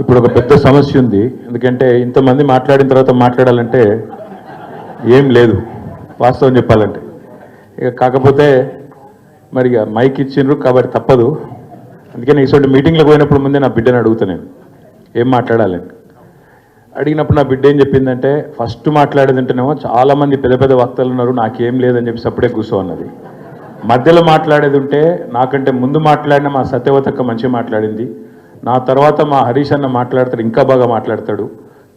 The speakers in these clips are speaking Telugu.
ఇప్పుడు ఒక పెద్ద సమస్య ఉంది. ఎందుకంటే ఇంతమంది మాట్లాడిన తర్వాత మాట్లాడాలంటే ఏం లేదు వాస్తవం చెప్పాలంటే. ఇక కాకపోతే మరి మైక్ ఇచ్చిండ్రు కాబట్టి తప్పదు. అందుకని ఇటువంటి మీటింగ్లకు పోయినప్పుడు ముందే నా బిడ్డని అడుగుతా నేను ఏం మాట్లాడాలని. అడిగినప్పుడు నా బిడ్డ ఏం చెప్పిందంటే ఫస్ట్ మాట్లాడేదంటేనేమో చాలామంది పెద్ద పెద్ద వక్తలు ఉన్నారు, నాకేం లేదని చెప్పి సప్పుడే కూర్చో అన్నది. మధ్యలో మాట్లాడేది ఉంటే నాకంటే ముందు మాట్లాడిన మా సత్యవతక్క మంచిగా మాట్లాడింది, నా తర్వాత మా హరీష్ అన్న మాట్లాడతాడు, ఇంకా బాగా మాట్లాడతాడు,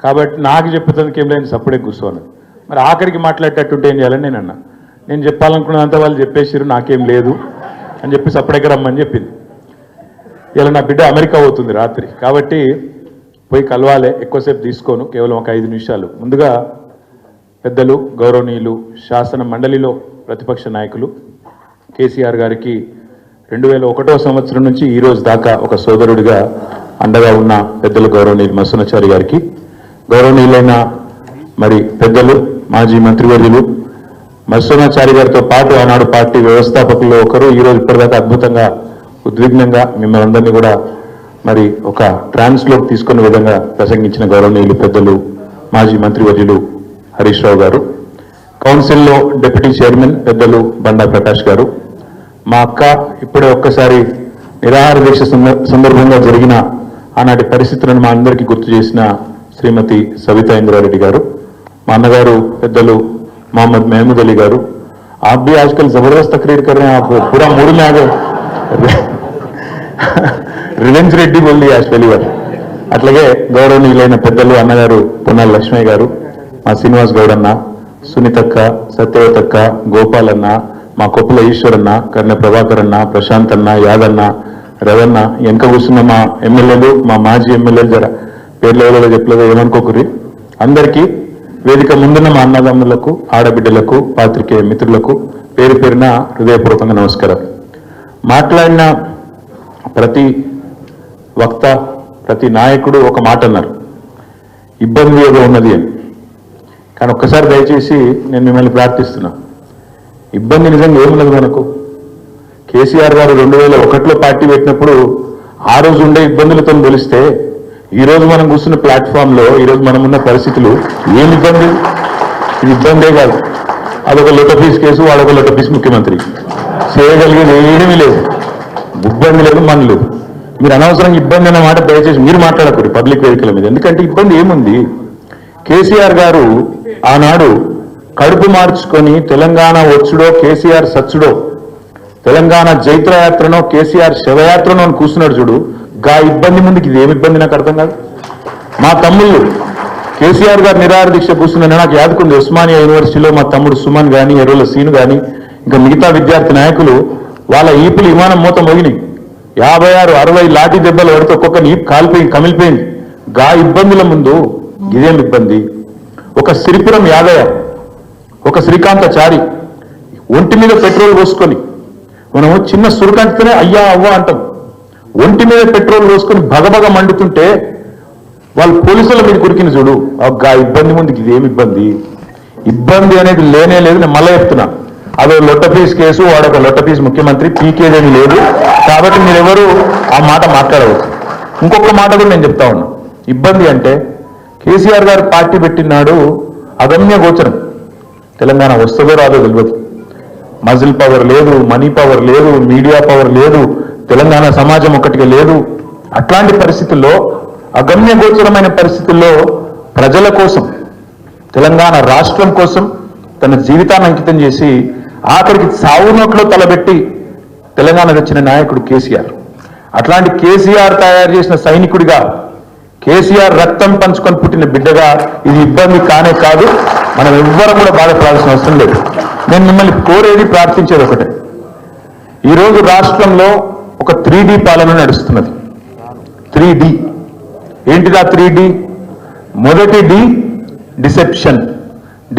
కాబట్టి నాకు చెప్పేందుకు ఏం లేని సప్పుడే కూర్చోను. మరి ఆఖరికి మాట్లాడేటట్టుంటే ఏం చేయాలని నేను అన్నా. నేను చెప్పాలనుకున్నంత వాళ్ళు చెప్పేసారు, నాకేం లేదు అని చెప్పి సప్పుడేకి రమ్మని చెప్పింది. ఇలా నా బిడ్డ అమెరికా పోతుంది రాత్రి, కాబట్టి పోయి కలవాలే, ఎక్కువసేపు తీసుకోను, కేవలం ఒక 5 నిమిషాలు. ముందుగా పెద్దలు గౌరవనీయులు శాసన మండలిలో ప్రతిపక్ష నాయకులు కేసీఆర్ గారికి 2001వ సంవత్సరం నుంచి ఈ రోజు దాకా ఒక సోదరుడిగా అండగా ఉన్న పెద్దలు గౌరవనీయులు మత్స్యనాచారి గారికి, గౌరవనీయులైన మరి పెద్దలు మాజీ మంత్రివర్యులు మత్స్యనాచారి గారితో పాటు ఆనాడు పార్టీ వ్యవస్థాపకులు ఒకరు, ఈరోజు ఇప్పటిదాకా అద్భుతంగా ఉద్విగ్నంగా మిమ్మల్ని అందరినీ కూడా మరి ఒక ట్రాన్స్లోకి తీసుకునే విధంగా ప్రసంగించిన గౌరవనీయులు పెద్దలు మాజీ మంత్రివర్యులు హరీష్ రావు గారు, కౌన్సిల్లో డిప్యూటీ చైర్మన్ పెద్దలు బండా ప్రకాష్ గారు, మా అక్క ఇప్పుడే ఒక్కసారి నిరాహార దీక్ష సందర్భంగా జరిగిన ఆనాటి పరిస్థితులను మా అందరికీ గుర్తు చేసిన శ్రీమతి సవితా ఇంద్రారెడ్డి గారు, మా అన్నగారు పెద్దలు मोहम्मद महमूद अली गारू, आप भी आजकल जबरदस्त तकरीर कर रहे हैं, आप पूरा मूड में आ गए, रिवेंज रेड्डी बोल दिया आज पहली बार. अट्लागे गौरवनीयुलैन पेद्दलु अन्नगारू पुन्नाल लक्ष्मయ్య గారు, మా శ్రీనివాస్ గౌడ్ అన్న, సునీతక్క, సత్యవతక్క, గోపాల్ అన్న, మా కొప్పుల ఈశ్వర్ అన్న, కర్ణ ప్రభాకర్ అన్న, ప్రశాంత్ అన్న, యాదన్న, రవన్న, వెనక కూర్చున్న మా ఎమ్మెల్యేలు, మా మాజీ ఎమ్మెల్యేలు, జర పేర్లు ఎవరో చెప్పలేదు ఏమనుకోకురి, అందరికీ వేదిక ముందున్న మా అన్నదమ్ములకు, ఆడబిడ్డలకు, పాత్రికేయ మిత్రులకు పేరు పేరున హృదయపూర్వకంగా నమస్కారం. మాట్లాడిన ప్రతి వక్త, ప్రతి నాయకుడు ఒక మాట అన్నారు, ఇబ్బంది ఏదో ఉన్నది అని. కానీ ఒక్కసారి దయచేసి నేను మిమ్మల్ని ప్రార్థిస్తున్నా, ఇబ్బంది నిజంగా ఏమున్నది మనకు? కేసీఆర్ గారు 2001లో పార్టీ పెట్టినప్పుడు ఆ రోజు ఉండే ఇబ్బందులతో పోలిస్తే ఈరోజు మనం కూర్చున్న ప్లాట్ఫామ్లో ఈరోజు మనం ఉన్న పరిస్థితులు ఏమి ఇబ్బంది? ఇది ఇబ్బందే కాదు, అదొక లొటఫీస్ కేసు, వాడొక లొటఫీస్ ముఖ్యమంత్రి, చేయగలిగేది ఏమీ లేదు, ఇబ్బంది లేదు, మన లేదు. మీరు అనవసరంగా ఇబ్బంది అన్న మాట దయచేసి మీరు మాట్లాడకూడదు పబ్లిక్ వేదికల మీద, ఎందుకంటే ఇబ్బంది ఏముంది? కేసీఆర్ గారు ఆనాడు కడుపు మార్చుకొని తెలంగాణ వచ్చుడో కేసీఆర్ సచ్చుడో, తెలంగాణ జైత్రయాత్రనో కేసీఆర్ శవయాత్రనో అని కూర్చున్నాడు చూడు, గా ఇబ్బంది ముందుకి ఇది ఏమి ఇబ్బంది నాకు అర్థం కాదు. మా తమ్ముళ్ళు కేసీఆర్ గారు నిరాహార దీక్ష కూర్చున్న నాకు యాదుకుంది, ఉస్మానియా యూనివర్సిటీలో మా తమ్ముడు సుమన్ కానీ, ఎర్రోల సీను కానీ, ఇంకా మిగతా విద్యార్థి నాయకులు వాళ్ళ ఈపులు విమానం మూత మోగినాయి, 56, 60 లాఠీ దెబ్బలు పడితే ఒక్కొక్క ఈపు కాలిపోయింది, కమిలిపోయింది. గా ఇబ్బందుల ముందు ఇదేం ఇబ్బంది? ఒక సిరిపురం యాదయ్య, ఒక శ్రీకాంతాచారి ఒంటి మీద పెట్రోల్ పోసుకొని, మనము చిన్న సురుకంటితేనే అయ్యా అవ్వ అంటాం, ఒంటి మీద పెట్రోల్ పోసుకొని భగభగ మండుతుంటే వాళ్ళు పోలీసుల మీద కురికిన చూడు, ఆ ఇబ్బంది ముందుకి ఇదేమి ఇబ్బంది? ఇబ్బంది అనేది లేనే లేదు. నేను మళ్ళీ చెప్తున్నా, అదో లొట్టపీస్ కేసు, వాడొక లొట్టపీస్ ముఖ్యమంత్రి, పీకేదేమి లేదు. కాబట్టి మీరెవరు ఆ మాట మాట్లాడవచ్చు. ఇంకొక మాట కూడా నేను చెప్తా ఉన్నా, ఇబ్బంది అంటే కేసీఆర్ గారు పార్టీ పెట్టినాడు అగమ్య గోచరం, తెలంగాణ వస్తుందో రాదో తెలియదు, మజిల్ పవర్ లేదు, మనీ పవర్ లేదు, మీడియా పవర్ లేదు, తెలంగాణ సమాజం ఒకటిగా లేదు. అట్లాంటి పరిస్థితుల్లో, అగమ్య గోచరమైన పరిస్థితుల్లో ప్రజల కోసం, తెలంగాణ రాష్ట్రం కోసం తన జీవితాన్ని అంకితం చేసి ఆఖరికి సావు నోట్లో తలబెట్టి తెలంగాణ తెచ్చిన నాయకుడు కేసీఆర్. అట్లాంటి కేసీఆర్ తయారు చేసిన సైనికుడిగా, కేసీఆర్ రక్తం పంచుకొని పుట్టిన బిడ్డగా ఇది ఇబ్బంది కానే కాదు. మనం ఎవ్వరం కూడా బాధపడాల్సిన అవసరం లేదు. నేను మిమ్మల్ని కోరేది, ప్రార్థించేది ఒకటే, ఈరోజు రాష్ట్రంలో ఒక 3D పాలన నడుస్తున్నది. 3D ఏంటిదా? 3D. మొదటి డి డిసెప్షన్,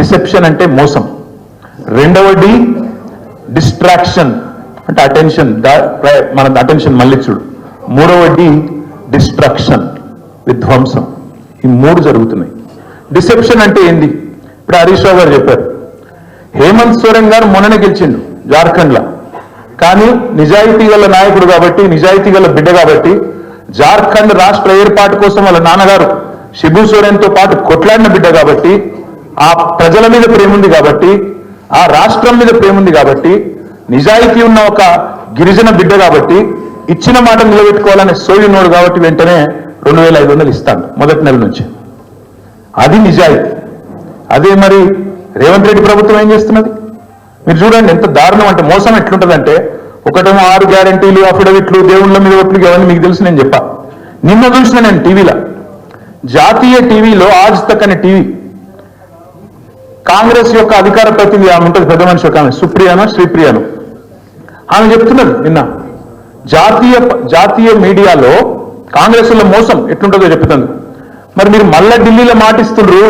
డిసెప్షన్ అంటే మోసం. రెండవ డి డిస్ట్రాక్షన్ అంటే అటెన్షన్, మన అటెన్షన్ మళ్ళించుడు. మూడవ డి డిస్ట్రాక్షన్, విధ్వంసం. ఈ 3 జరుగుతున్నాయి. డిసెప్షన్ అంటే ఏంది? ఇప్పుడు హరీష్ రావు గారు చెప్పారు, హేమంత్ సోరెన్ గారు మొన్ననే గెలిచిండు జార్ఖండ్లో, కానీ నిజాయితీ గల నాయకుడు కాబట్టి, నిజాయితీ గల బిడ్డ కాబట్టి జార్ఖండ్ రాష్ట్ర ఏర్పాటు కోసం వాళ్ళ నాన్నగారు శిబు సోరెన్తో పాటు కొట్లాడిన బిడ్డ కాబట్టి, ఆ ప్రజల మీద ప్రేమ ఉంది కాబట్టి, ఆ రాష్ట్రం మీద ప్రేమ ఉంది కాబట్టి, నిజాయితీ ఉన్న ఒక గిరిజన బిడ్డ కాబట్టి, ఇచ్చిన మాట నిలబెట్టుకోవాలనే సోయునోడు కాబట్టి వెంటనే 2500 ఇస్తాను మొదటి నెల నుంచి. అది నిజాయితీ. అదే మరి రేవంత్ రెడ్డి ప్రభుత్వం ఏం చేస్తున్నది మీరు చూడండి. ఎంత దారుణం అంటే, మోసం ఎట్లుంటుందంటే, ఒకటేమో 6 గ్యారంటీలు, అఫిడవిట్లు, దేవుళ్ళ మీద ఒట్లు, అవన్నీ మీకు తెలుసు. నేను చెప్పా, నిన్న చూసిన నేను టీవీలో, జాతీయ టీవీలో ఆజ్ తక్ అనే టీవీ, కాంగ్రెస్ యొక్క అధికార ప్రతినిధి ఆమె ఉంటుంది, పెద్ద మనిషి ఒక ఆమె, సుప్రియానో శ్రీప్రియానో, ఆమె చెప్తున్నది నిన్న జాతీయ మీడియాలో కాంగ్రెస్ లో మోసం ఎట్లుంటుందో చెప్తుంది. మరి మీరు మళ్ళా ఢిల్లీలో మాటిస్తుండ్రు,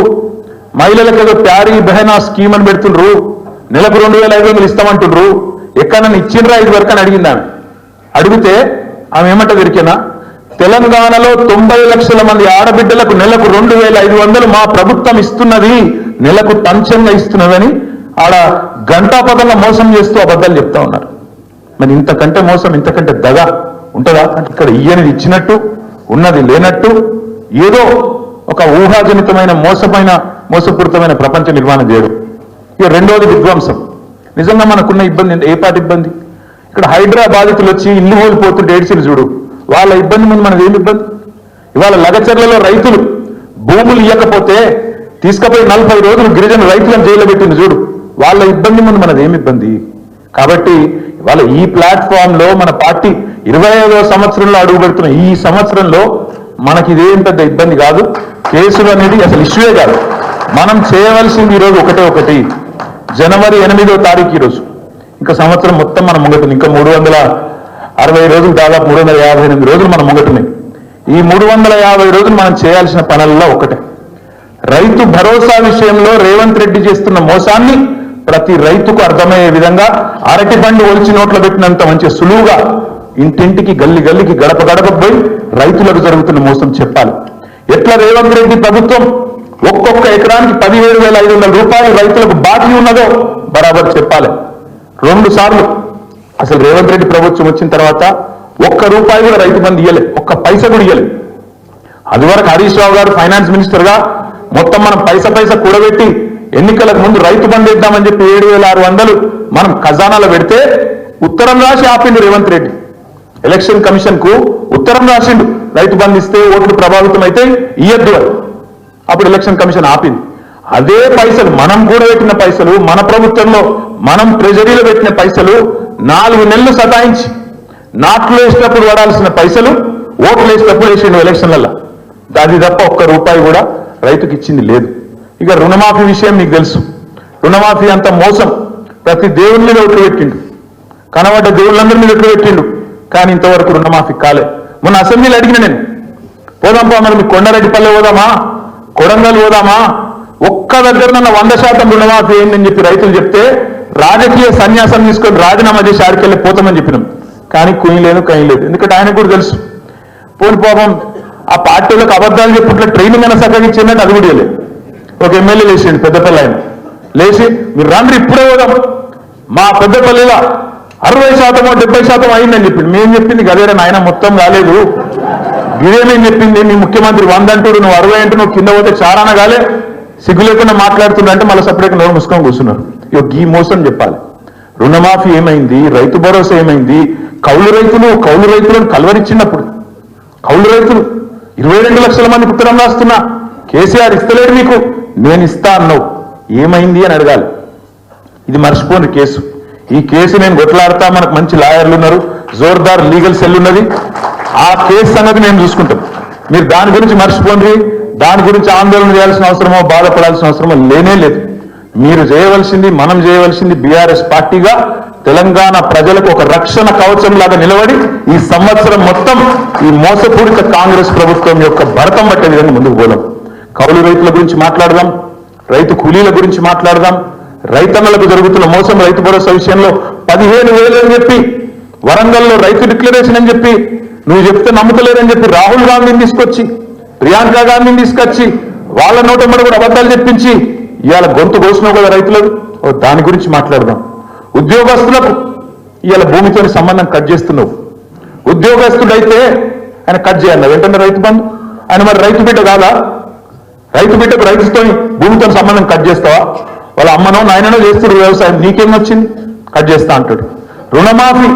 మహిళలకు ఏదో ప్యారీ బెహనా స్కీమ్ అని పెడుతుండ్రు, నెలకు 2500 ఇస్తామంటుండ్రు, ఎక్కడన్నా ఇచ్చిండ్రా 5 వరకు అని అడిగింది ఆమె. అడిగితే ఆమె ఏమంట దొరికినా, తెలంగాణలో 90 లక్షల మంది ఆడబిడ్డలకు నెలకు 2500 మా ప్రభుత్వం ఇస్తున్నది, నెలకు టంచంగా ఇస్తున్నదని ఆడ గంటాపదంగా మోసం చేస్తూ అబద్ధాలు చెప్తా ఉన్నారు. మరి ఇంతకంటే మోసం, ఇంతకంటే దగ ఉంటుందా? అంటే ఇక్కడ ఇయ్యనిది ఇచ్చినట్టు, ఉన్నది లేనట్టు, ఏదో ఒక ఊహాజనితమైన మోసపూరితమైన ప్రపంచ నిర్మాణం చేయడం. ఇక రెండోది విధ్వంసం. నిజంగా మనకున్న ఇబ్బంది ఏ పాటి ఇబ్బంది? ఇక్కడ హైదరాబాదితులు వచ్చి ఇల్లు కోల్పోతుంటే ఏడ్చిలు చూడు, వాళ్ళ ఇబ్బంది ముందు మనది ఏమి ఇబ్బంది? ఇవాళ లగచర్లలో రైతులు భూములు ఇవ్వకపోతే తీసుకుపోయి 40 రోజులు గిరిజన రైతులను జైల్లో పెట్టింది చూడు, వాళ్ళ ఇబ్బంది ముందు మనది ఏమి ఇబ్బంది? కాబట్టి ఇవాళ ఈ ప్లాట్ఫామ్ లో మన పార్టీ 25వ సంవత్సరంలో అడుగు పెడుతున్న ఈ సంవత్సరంలో మనకి ఇదేం పెద్ద ఇబ్బంది కాదు. కేసులు అనేది అసలు ఇష్యూయే కాదు. మనం చేయవలసింది ఈరోజు ఒకటి, జనవరి 8వ తారీఖు ఈరోజు. ఇంకా సంవత్సరం మొత్తం మనం ముంగటుంది. ఇంకా 360 రోజులు, దాదాపు 358 రోజులు మనం ముంగటున్నాయి. ఈ 350 రోజులు మనం చేయాల్సిన పనుల్లో ఒకటే, రైతు భరోసా విషయంలో రేవంత్ రెడ్డి చేస్తున్న మోసాన్ని ప్రతి రైతుకు అర్థమయ్యే విధంగా, అరటి పండు ఒలిచి నోట్లో పెట్టినంత మంచి సులువుగా ఇంటింటికి, గల్లి గల్లికి, గడప గడపకు పోయి రైతులకు జరుగుతున్న మోసం చెప్పాలి. ఎట్లా రేవంత్ రెడ్డి ప్రభుత్వం ఒక్కొక్క ఎకరానికి 17,500 రూపాయలు రైతులకు బాకీ ఉన్నదో బరాబర్ చెప్పాలి. 2 సార్లు అసలు రేవంత్ రెడ్డి ప్రభుత్వం వచ్చిన తర్వాత ₹1 కూడా రైతు బంధు ఇయ్యలే, ఒక్క పైసా కూడా ఇయ్యలే. అది వరకు హరీష్ రావు గారు ఫైనాన్స్ మినిస్టర్ గా మొత్తం మనం పైసా కూడబెట్టి ఎన్నికలకు ముందు రైతు బంధు ఇద్దామని చెప్పి 7,600 మనం ఖజానాలో పెడితే ఉత్తరం రాసి ఆపిండు రేవంత్ రెడ్డి. ఎలక్షన్ కమిషన్ కు ఉత్తరం రాసిండు, రైతు బంధు ఇస్తే ఓట్లు ప్రభావితం అయితే ఇయ్యద్దు అని. అప్పుడు ఎలక్షన్ కమిషన్ ఆపింది. అదే పైసలు మనం కూడా పెట్టిన పైసలు, మన ప్రభుత్వంలో మనం ట్రెజరీలో పెట్టిన పైసలు 4 నెలలు సతాయించి నాట్లు వేసినప్పుడు వాడాల్సిన పైసలు ఓట్లు వేసినప్పుడు వేసిండు ఎలక్షన్లలో. అది తప్ప ₹1 కూడా రైతుకి ఇచ్చింది లేదు. ఇక రుణమాఫీ విషయం మీకు తెలుసు. రుణమాఫీ అంత మోసం, ప్రతి దేవుని మీద ఒట్లు పెట్టిండు, కనబడ్డ దేవుళ్ళందరి మీద ఒట్లు పెట్టిండు, కానీ ఇంతవరకు రుణమాఫీ కాలే. మొన్న అసెంబ్లీలో అడిగిన నేను, పోదాంపా మరి మీ కొండారెడ్డిపల్లె పోదామా, కొడంగల్ పోదామా, ఒక్క దగ్గర నన్న 100% రుణమాఫీ అయిందని చెప్పి రైతులు చెప్తే రాజకీయ సన్యాసం తీసుకొని రాజీనామా చేసి ఆడికెళ్ళి పోతామని చెప్పినాం. కానీ కుయ్యలేదు, కయ్యలేదు. ఎందుకంటే ఆయనకు కూడా తెలుసు, పోని పాపం ఆ పార్టీలకు అబద్ధాలు చెప్పుట్ల ట్రైనింగ్ అయినా చక్కగా ఇచ్చిందంటే అది కూడా లేదు. ఒక ఎమ్మెల్యే లేచిండు, పెద్దపల్లి ఆయన లేచి, మీరు రండి ఇప్పుడే పోదాం, మా పెద్దపల్లిలో 60% 70% అయిందని చెప్పింది. మేము చెప్పింది గదేరా నాయన, మొత్తం కాలేదు, ఇదేమేం చెప్పింది మీ ముఖ్యమంత్రి 100 అంటాడు, నువ్వు 60 అంటే నువ్వు కింద పోతే చారాన కాలే, సిగ్గు లేకుండా మాట్లాడుతున్నా అంటే మళ్ళీ సపరేట్గా నోరు మూసుకొని కూర్చున్నారు. ఈ మోసం చెప్పాలి. రుణమాఫీ ఏమైంది, రైతు భరోసా ఏమైంది, కౌలు రైతులను కలవరిచ్చినప్పుడు కౌలు రైతులు 22 లక్షల మందికి ఉత్తరం రాస్తున్నా, కేసీఆర్ ఇస్తలేడు మీకు, నేను ఇస్తా అన్నావు, ఏమైంది అని అడగాలి. ఇది మర్చిపోని కేసు. ఈ కేసు నేను కొట్లాడతా, మనకు మంచి లాయర్లు ఉన్నారు, జోర్దార్ లీగల్ సెల్ ఉన్నది, ఆ కేసు సంగతి నేను చూసుకుంటాం. మీరు దాని గురించి మర్చిపోండి, దాని గురించి ఆందోళన చేయాల్సిన అవసరమో బాధపడాల్సిన అవసరమో లేనే లేదు. మీరు చేయవలసింది, మనం చేయవలసింది బీఆర్ఎస్ పార్టీగా తెలంగాణ ప్రజలకు ఒక రక్షణ కవచం లాగా నిలబడి ఈ సంవత్సరం మొత్తం ఈ మోసపూరిత కాంగ్రెస్ ప్రభుత్వం యొక్క భరతం పట్టే విధంగా ముందుకు పోదాం. కౌలు రైతుల గురించి మాట్లాడదాం, రైతు కూలీల గురించి మాట్లాడదాం, రైతన్నలకు జరుగుతున్న మోసం, రైతు భరోసా విషయంలో 15,000 అని చెప్పి వరంగల్లో రైతు డిక్లరేషన్ అని చెప్పి నువ్వు చెప్తే నమ్ముతలేరని చెప్పి రాహుల్ గాంధీని తీసుకొచ్చి, ప్రియాంక గాంధీని తీసుకొచ్చి వాళ్ళ నోటమ్మడి కూడా అబద్ధాలు చెప్పించి ఇవాళ గొంతు కోసినావు కదా రైతులకు, దాని గురించి మాట్లాడదాం. ఉద్యోగస్తులకు ఇవాళ భూమితో సంబంధం కట్ చేస్తున్నావు. ఉద్యోగస్తుడైతే ఆయన కట్ చేయాలి వెంటనే రైతు బంధు. ఆయన మరి రైతు బిడ్డ కాదా? రైతు బిడ్డకు రైతుతో భూమితో సంబంధం కట్ చేస్తావా? వాళ్ళ అమ్మనో నాయననో చేస్తారు వ్యవసాయం, నీకేం వచ్చింది? కట్ చేస్తా అంటాడు. రుణమాఫీ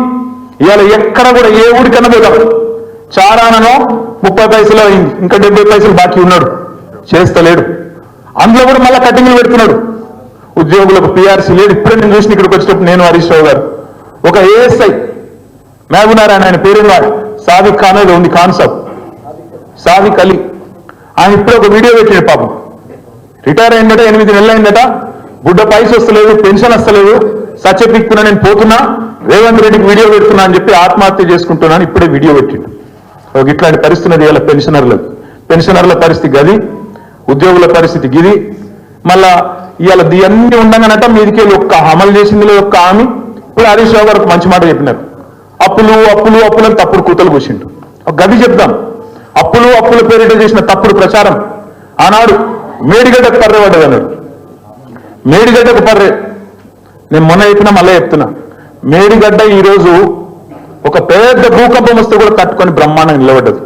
ఇవాళ ఎక్కడ కూడా ఏ ఊరికన్నా పోదాం, చారానో 30 పైసలు అయింది, ఇంకా 70 పైసలు బాకీ ఉన్నాడు, చేస్తలేడు. అందులో కూడా మళ్ళీ కటింగ్లు పెడుతున్నాడు. ఉద్యోగులకు పిఆర్సీ లేదు. ఇప్పుడే నేను చూసిన ఇక్కడికి వచ్చేటప్పుడు నేను హరీష్ రావు గారు ఒక ఏఎస్ఐ మహబూనారాయణ, ఆయన పేరు సాదిక్ ఖాన్ ఏదో ఉంది, కాన్సెప్ట్ సాదిక్ అలీ, ఆయన ఇప్పుడే ఒక వీడియో పెట్టాడు. పాపం రిటైర్ అయిందట, 8 నెలలు అయిందట, బుడ్డ పైస వస్తలేదు, పెన్షన్ వస్తలేదు, సత్యపిక్కున్నా, నేను పోతున్నా, రేవంత్ రెడ్డికి వీడియో పెడుతున్నా అని చెప్పి ఆత్మహత్య చేసుకుంటున్నాను ఇప్పుడే వీడియో పెట్టిండు. ఒక ఇట్లాంటి పరిస్థితి ఇవాళ పెన్షనర్ల పరిస్థితి గది, ఉద్యోగుల పరిస్థితి గిది. మళ్ళా ఇవాళ ఇవన్నీ ఉండగానట మీదికి ఒక్క అమలు చేసిందిలో ఒక్క హామీ. ఇప్పుడు హరీష్ రావు గారు మంచి మాట చెప్పినారు, అప్పులు అప్పులు అప్పులు అని తప్పుడు కూతలు కూర్చిండు. ఒక గది చెప్దాం, అప్పుల పేరిట చేసిన తప్పుడు ప్రచారం. ఆనాడు మేడిగడ్డకు పర్రె పడ్డది అన్నాడు. మేడిగడ్డకు పర్రె, నేను మొన్న చెప్పినా మళ్ళీ చెప్తున్నా, మేడిగడ్డ ఈరోజు ఒక పెద్ద భూకంపం వస్తే కూడా తట్టుకొని బ్రహ్మాండంగా నిలబడ్డది.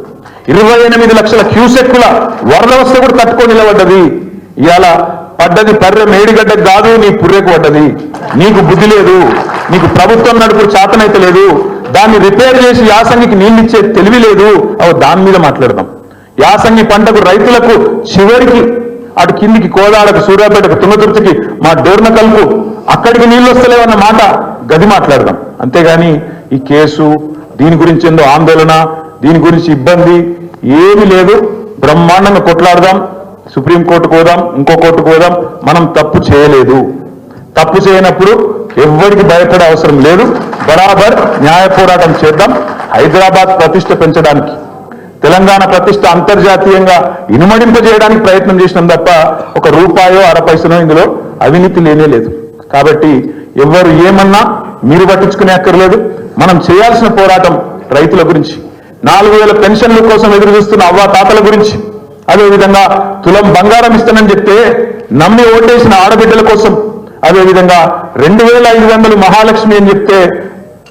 28 లక్షల క్యూసెక్కుల వరద వస్తే కూడా తట్టుకొని నిలబడ్డది. ఇవాళ పడ్డది పర్రె మేడిగడ్డకు కాదు, నీ పుర్రెకు పడ్డది. నీకు బుద్ధి లేదు, నీకు ప్రభుత్వం నడుపుడు చాతనైతే లేదు, దాన్ని రిపేర్ చేసి యాసంగికి నీళ్ళు ఇచ్చే తెలివి లేదు. దాని మీద మాట్లాడదాం. యాసంగి పంటకు రైతులకు చివరికి అటు కిందికి కోదాడకు, సూర్యాపేటకు, తుంగతుర్తికి, మా డోర్నకల్కు అక్కడికి నీళ్ళు వస్తలేవన్న మాట గది మాట్లాడదాం. అంతేగాని ఈ కేసు, దీని గురించి ఏందో ఆందోళన, దీని గురించి ఇబ్బంది ఏమీ లేదు. బ్రహ్మాండంగా కొట్లాడదాం, సుప్రీంకోర్టుకు పోదాం, ఇంకో కోర్టుకు పోదాం. మనం తప్పు చేయలేదు. తప్పు చేయనప్పుడు ఎవ్వరికి భయపడే అవసరం లేదు. బరాబర్ న్యాయ పోరాటం చేద్దాం. హైదరాబాద్ ప్రతిష్ట పెంచడానికి, తెలంగాణ ప్రతిష్ట అంతర్జాతీయంగా ఇనుమడింపజేయడానికి ప్రయత్నం చేసినాం తప్ప ఒక రూపాయో అర పైసనో ఇందులో అవినీతి లేనే లేదు. కాబట్టి ఎవరు ఏమన్నా మీరు పట్టించుకునే అక్కర్లేదు. మనం చేయాల్సిన పోరాటం రైతుల గురించి, 4000 పెన్షన్ల కోసం ఎదురు చూస్తున్న అవ్వ తాతల గురించి, అదేవిధంగా తులం బంగారం ఇస్తానని చెప్తే నమ్మి ఓటేసిన ఆడబిడ్డల కోసం, అదేవిధంగా 2500 మహాలక్ష్మి అని చెప్తే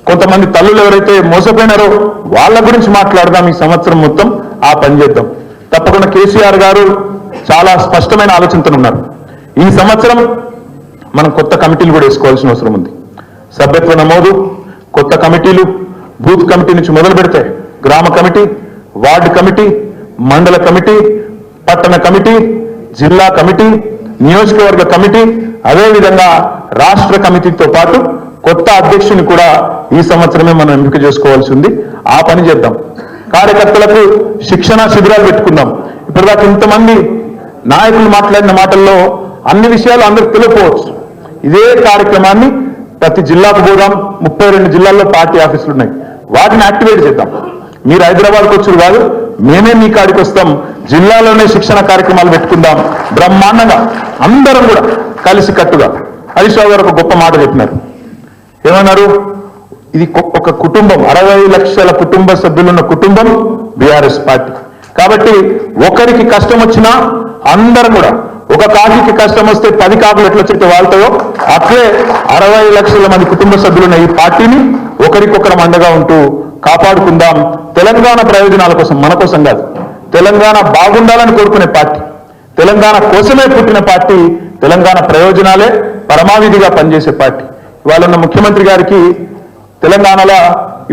కొంతమంది తల్లులు ఎవరైతే మోసపోయినారో వాళ్ళ గురించి మాట్లాడదాం. ఈ సంవత్సరం మొత్తం ఆ పని చేద్దాం. తప్పకుండా కేసీఆర్ గారు చాలా స్పష్టమైన ఆలోచనతో ఉన్నారు. ఈ సంవత్సరం మనం కొత్త కమిటీలు కూడా వేసుకోవాల్సిన అవసరం ఉంది. సభ్యత్వ నమోదు, కొత్త కమిటీలు, బూత్ కమిటీ నుంచి మొదలు పెడితే గ్రామ కమిటీ, వార్డు కమిటీ, మండల కమిటీ, పట్టణ కమిటీ, జిల్లా కమిటీ, నియోజకవర్గ కమిటీ, అదేవిధంగా రాష్ట్ర కమిటీతో పాటు కొత్త అధ్యక్షుని కూడా ఈ సంవత్సరమే మనం ఎంపిక చేసుకోవాల్సి ఉంది. ఆ పని చేద్దాం. కార్యకర్తలకు శిక్షణ శిబిరాలు పెట్టుకుందాం. ఇప్పటిదాకా ఇంతమంది నాయకులు మాట్లాడిన మాటల్లో అన్ని విషయాలు అందరికి తెలియకపోవచ్చు. ఇదే కార్యక్రమాన్ని ప్రతి జిల్లాకు పోదాం. 32 జిల్లాల్లో పార్టీ ఆఫీసులు ఉన్నాయి, వాటిని యాక్టివేట్ చేద్దాం. మీరు హైదరాబాద్కి వచ్చారు కాదు, మేమే మీ కాడికి వస్తాం. జిల్లాలోనే శిక్షణ కార్యక్రమాలు పెట్టుకుందాం. బ్రహ్మాండంగా అందరం కూడా కలిసి కట్టుగా. హరీష్ రావు గారు ఒక గొప్ప మాట చెప్పినారు. ఏమన్నారు? ఇది ఒక కుటుంబం, 60 లక్షల కుటుంబ సభ్యులున్న కుటుంబం బీఆర్ఎస్ పార్టీ. కాబట్టి ఒకరికి కష్టం వచ్చినా అందరం కూడా, ఒక కాకికి కష్టం వస్తే 10 కాకులు ఎట్లా చెప్తే వాళ్ళతో అట్లే 60 లక్షల మంది కుటుంబ సభ్యులున్న ఈ పార్టీని ఒకరికొకరం అండగా ఉంటూ కాపాడుకుందాం. తెలంగాణ ప్రయోజనాల కోసం, మన కోసం కాదు, తెలంగాణ బాగుండాలని కోరుకునే పార్టీ, తెలంగాణ కోసమే పుట్టిన పార్టీ, తెలంగాణ ప్రయోజనాలే పరమావిధిగా పనిచేసే పార్టీ. ఇవాళ ఉన్న ముఖ్యమంత్రి గారికి తెలంగాణలో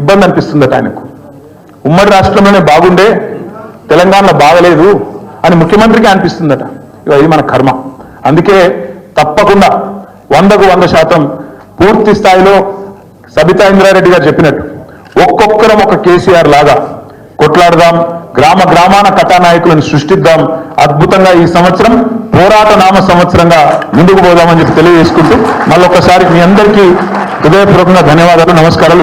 ఇబ్బంది అనిపిస్తుందట. ఆయనకు ఉమ్మడి రాష్ట్రంలోనే బాగుండే, తెలంగాణలో బాగలేదు అని ముఖ్యమంత్రికి అనిపిస్తుందట. ఇది మన కర్మ. అందుకే తప్పకుండా 100కు 100% పూర్తి స్థాయిలో సబితా ఇంద్రారెడ్డి గారు చెప్పినట్టు ఒక్కొక్కరం ఒక కేసీఆర్ లాగా కొట్లాడదాం. గ్రామ గ్రామాన కథానాయకులను సృష్టిద్దాం. అద్భుతంగా ఈ సంవత్సరం పోరాట నామ సంవత్సరంగా ముందుకు పోదామని చెప్పి తెలియజేసుకుంటూ మళ్ళొకసారి మీ అందరికీ హృదయపూర్వకంగా ధన్యవాదాలు, నమస్కారాలు.